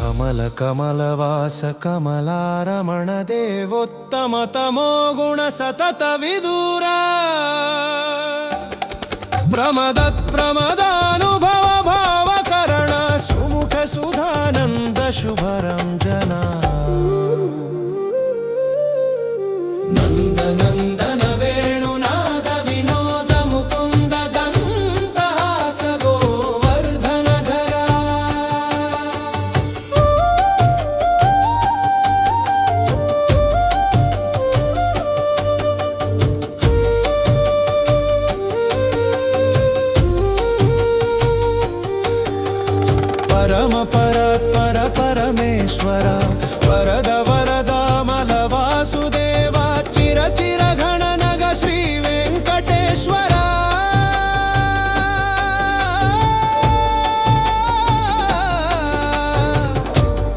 ಕಮಲ ಕಮಲವಾಸ ಕಮಲಾರಮಣ ದೇವೋತ್ತಮ ತಮೋ ಗುಣ ಸತತ ವಿದೂರ ಪ್ರಮದ ಪ್ರಮದಾನುಭವ ಭಾವಕರಣ ಸುಮುಖ ಸುಧಾನಂದ ಶುಭರಂಜನ ನಂದ ನಂದನ ವೇಣುನಾದ ವಿನೋದ ಮುಕುಂದ ದಂತಹಾಸ ಗೋವರ್ಧನಧರ ಪರಮ ಪರ ಪರ ಪರಮೇಶ್ವರ ವರದ